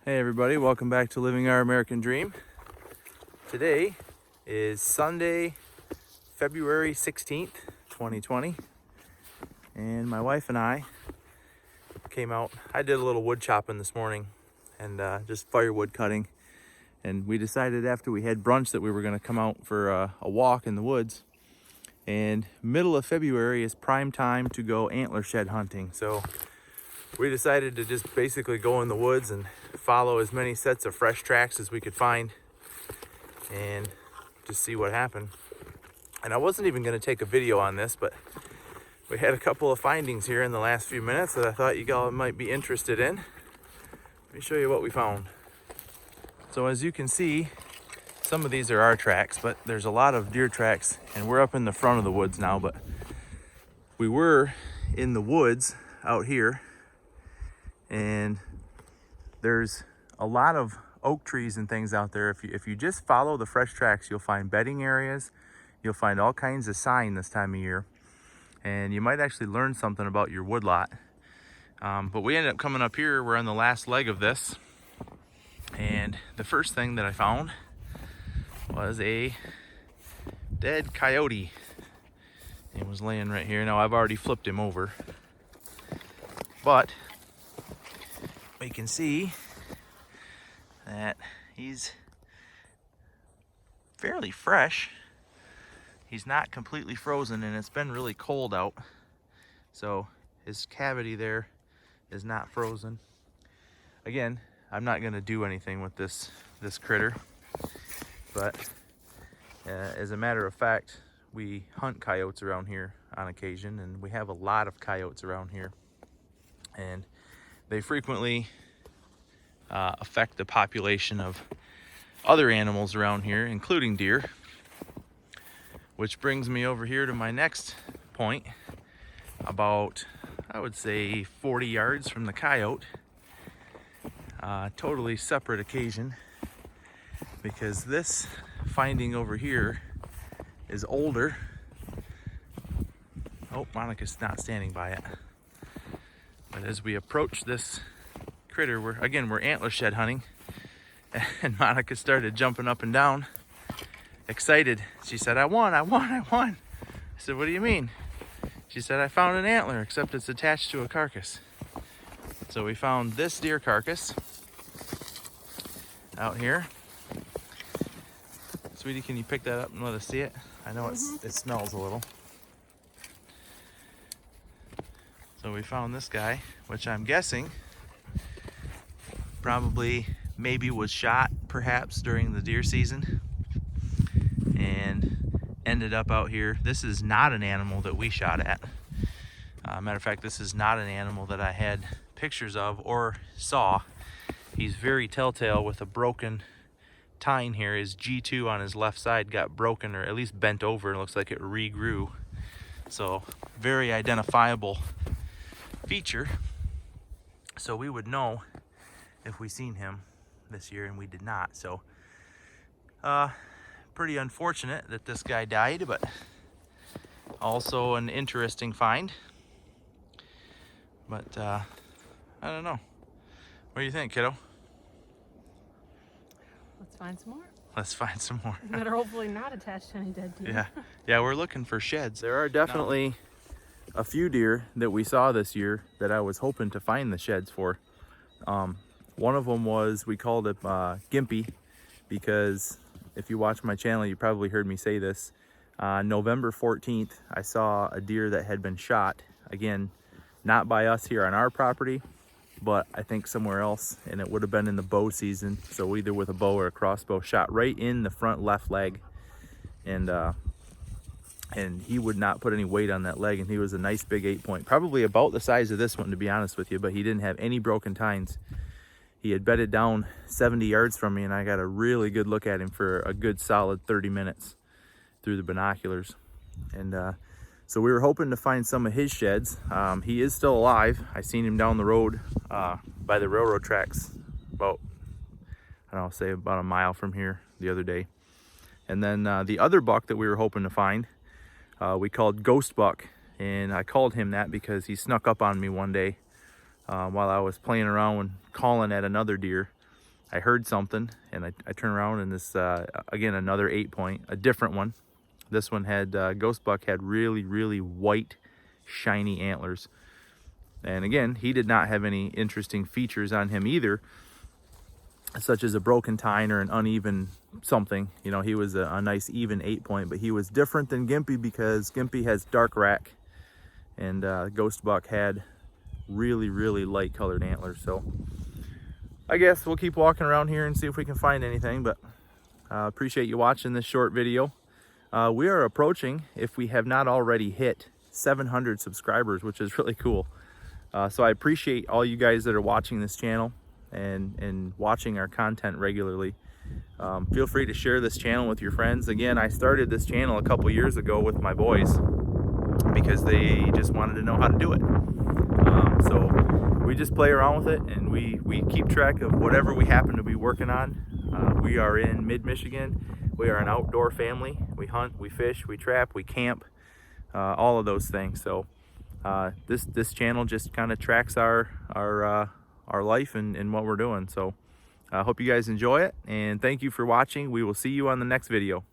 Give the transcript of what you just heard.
Hey everybody, welcome back to Living Our American Dream. Today is Sunday, February 16th, 2020, and my wife and I came out. I did a little wood chopping this morning and just firewood cutting, and we decided after we had brunch that we were going to come out for a walk in the woods. And middle of February is prime time to go antler shed hunting, so we decided to just basically go in the woods and follow as many sets of fresh tracks as we could find and just see what happened. And I wasn't even going to take a video on this, but we had a couple of findings here in the last few minutes that I thought you all might be interested in. Let me show you what we found. So as you can see, some of these are our tracks, but there's a lot of deer tracks, and we're up in the front of the woods now, but we were in the woods out here, and there's a lot of oak trees and things out there. If you just follow the fresh tracks, you'll find bedding areas, you'll find all kinds of sign this time of year, and you might actually learn something about your woodlot. But we ended up coming up here. We're on the last leg of this, and the first thing that I found was a dead coyote. He was laying right here. Now I've already flipped him over, but we can see that he's fairly fresh. He's not completely frozen, and it's been really cold out, so his cavity there is not frozen. Again, I'm not going to do anything with this critter, but as a matter of fact, we hunt coyotes around here on occasion, and we have a lot of coyotes around here, and they frequently affect the population of other animals around here, including deer. Which brings me over here to my next point, about, I would say, 40 yards from the coyote. Totally separate occasion, because this finding over here is older. Oh, Monica's not standing by it. But as we approach this critter, we're antler shed hunting, and Monica started jumping up and down, excited. She said, I won. I said, what do you mean? She said, I found an antler, except it's attached to a carcass. So we found this deer carcass out here. Sweetie, can you pick that up and let us see it? I know it smells a little. So we found this guy, which I'm guessing probably maybe was shot perhaps during the deer season and ended up out here. This is not an animal that we shot at. Matter of fact, this is not an animal that I had pictures of or saw. He's very telltale with a broken tine here. His G2 on his left side got broken, or at least bent over, and looks like it regrew. So very identifiable feature. So we would know if we seen him this year, and we did not. So pretty unfortunate that this guy died, but also an interesting find. But I don't know. What do you think, kiddo? Let's find some more. Let's find some more. That are hopefully not attached to any dead deer. Yeah, we're looking for sheds. There are definitely a few deer that we saw this year that I was hoping to find the sheds for. One of them was, we called it Gimpy, because if you watch my channel, you probably heard me say this. November 14th, I saw a deer that had been shot. Again, not by us here on our property, but I think somewhere else, and it would have been in the bow season. So either with a bow or a crossbow, shot right in the front left leg. And he would not put any weight on that leg, and he was a nice big 8-point, probably about the size of this one, to be honest with you, but he didn't have any broken tines. He had bedded down 70 yards from me, and I got a really good look at him for a good solid 30 minutes through the binoculars. And so we were hoping to find some of his sheds. He is still alive. I seen him down the road by the railroad tracks about, I don't know, say about a mile from here the other day. And then the other buck that we were hoping to find, we called Ghost Buck, and I called him that because he snuck up on me one day while I was playing around and calling at another deer. I heard something, and I turn around, and this again, another 8-point, a different one. This one had ghost buck had really, really white, shiny antlers. And again, he did not have any interesting features on him either, such as a broken tine or an uneven something. You know, he was a nice even 8-point, but he was different than Gimpy because Gimpy has dark rack, and ghost buck had really, really light colored antlers. So I guess we'll keep walking around here and see if we can find anything, but appreciate you watching this short video. We are approaching, if we have not already hit 700 subscribers, which is really cool. So I appreciate all you guys that are watching this channel and watching our content regularly. Feel free to share this channel with your friends. Again, I started this channel a couple years ago with my boys because they just wanted to know how to do it. So we just play around with it, and we keep track of whatever we happen to be working on. We are in mid-Michigan. We are an outdoor family. We hunt, we fish, we trap, we camp, all of those things. So this channel just kind of tracks our life and what we're doing. So I hope you guys enjoy it, and thank you for watching. We will see you on the next video.